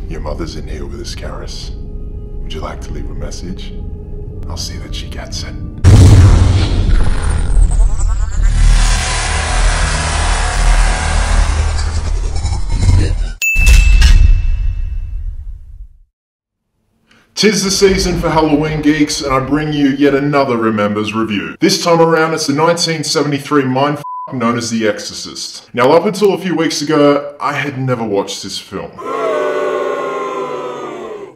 Your mother's in here with us, Karis. Would you like to leave a message? I'll see that she gets it. Tis the season for Halloween, geeks, and I bring you yet another Remembers review. This time around, it's the 1973 mindfuck known as The Exorcist. Now, up until a few weeks ago, I had never watched this film.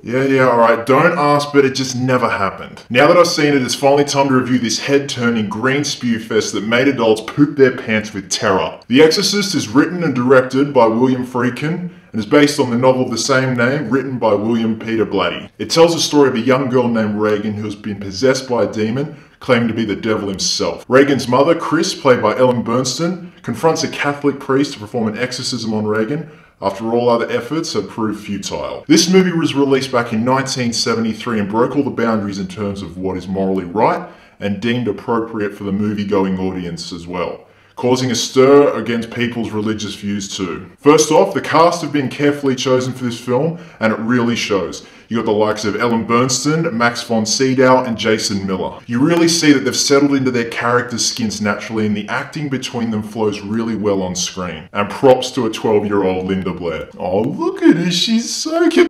Yeah, alright, don't ask, but it just never happened. Now that I've seen it, it's finally time to review this head-turning green spew fest that made adults poop their pants with terror. The Exorcist is written and directed by William Friedkin, and is based on the novel of the same name, written by William Peter Blatty. It tells the story of a young girl named Regan who has been possessed by a demon, claiming to be the devil himself. Regan's mother, Chris, played by Ellen Burstyn, confronts a Catholic priest to perform an exorcism on Regan, after all other efforts have proved futile. This movie was released back in 1973 and broke all the boundaries in terms of what is morally right and deemed appropriate for the movie-going audience as well, causing a stir against people's religious views too. First off, the cast have been carefully chosen for this film, and it really shows. You got the likes of Ellen Burstyn, Max von Sydow, and Jason Miller. You really see that they've settled into their characters' skins naturally, and the acting between them flows really well on screen. And props to a 12-year-old Linda Blair. Oh, look at her, she's so cute.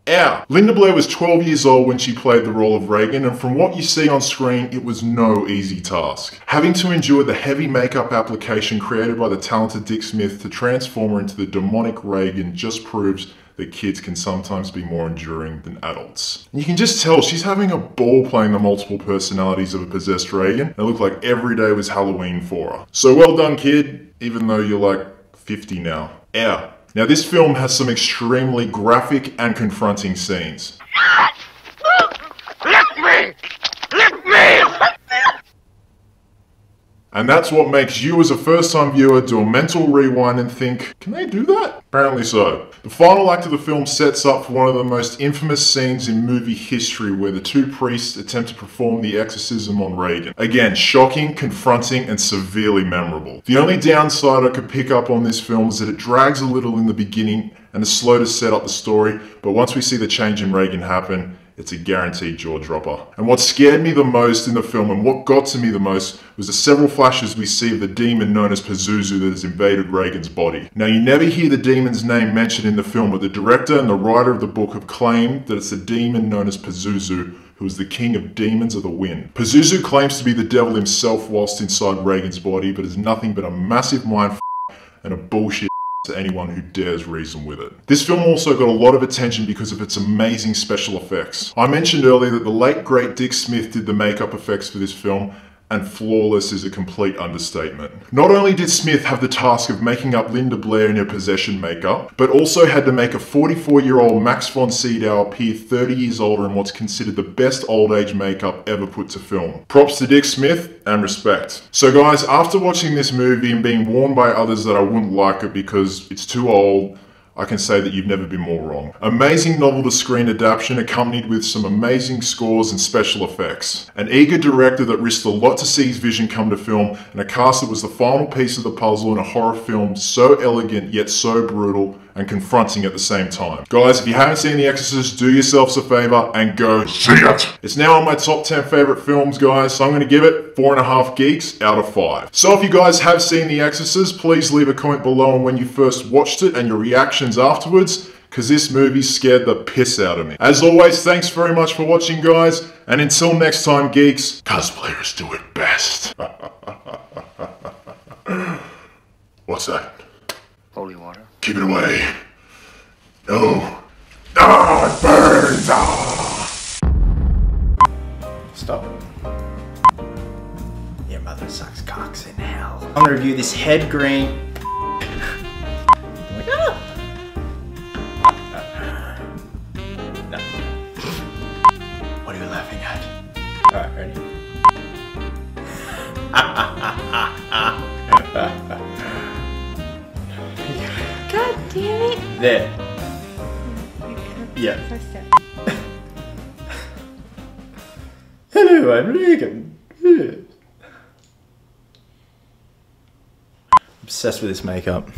Ow! Linda Blair was 12 years old when she played the role of Regan, and from what you see on screen, it was no easy task. Having to endure the heavy makeup application created by the talented Dick Smith to transform her into the demonic Regan just proves that kids can sometimes be more enduring than adults. And you can just tell she's having a ball playing the multiple personalities of a possessed Regan. It looked like every day was Halloween for her. So well done, kid, even though you're like 50 now. Ow. Now this film has some extremely graphic and confronting scenes. Lick me! Lick me! And that's what makes you as a first-time viewer do a mental rewind and think, can they do that? Apparently so. The final act of the film sets up for one of the most infamous scenes in movie history where the two priests attempt to perform the exorcism on Regan. Again, shocking, confronting, and severely memorable. The only downside I could pick up on this film is that it drags a little in the beginning and is slow to set up the story, but once we see the change in Regan happen, it's a guaranteed jaw dropper. And what scared me the most in the film and what got to me the most was the several flashes we see of the demon known as Pazuzu that has invaded Regan's body. Now you never hear the demon's name mentioned in the film, but the director and the writer of the book have claimed that it's the demon known as Pazuzu, who is the king of demons of the wind. Pazuzu claims to be the devil himself whilst inside Regan's body, but is nothing but a massive mindfuck and a bullshit to anyone who dares reason with it. This film also got a lot of attention because of its amazing special effects. I mentioned earlier that the late great Dick Smith did the makeup effects for this film, and flawless is a complete understatement. Not only did Smith have the task of making up Linda Blair in her possession makeup, but also had to make a 44-year-old Max von Sydow appear 30 years older in what's considered the best old age makeup ever put to film. Props to Dick Smith and respect. So guys, after watching this movie and being warned by others that I wouldn't like it because it's too old, I can say that you've never been more wrong. Amazing novel-to-screen adaptation accompanied with some amazing scores and special effects. An eager director that risked a lot to see his vision come to film, and a cast that was the final piece of the puzzle in a horror film so elegant yet so brutal and confronting at the same time. Guys, if you haven't seen The Exorcist, do yourselves a favor and go see it! It's now on my top 10 favorite films, guys, so I'm going to give it 4.5 geeks out of 5. So if you guys have seen The Exorcist, please leave a comment below on when you first watched it and your reactions afterwards, because this movie scared the piss out of me. As always, thanks very much for watching, guys, and until next time, geeks, cosplayers do it best. What's that? Holy water. Keep it away. No. Ah, it burns! Ah. Stop it. Your mother sucks cocks in hell. I'm gonna review this head green. Like, ah. No. What are you laughing at? Alright, ready? God damn it! There. Yeah. Hello, I'm Regan. Obsessed with this makeup.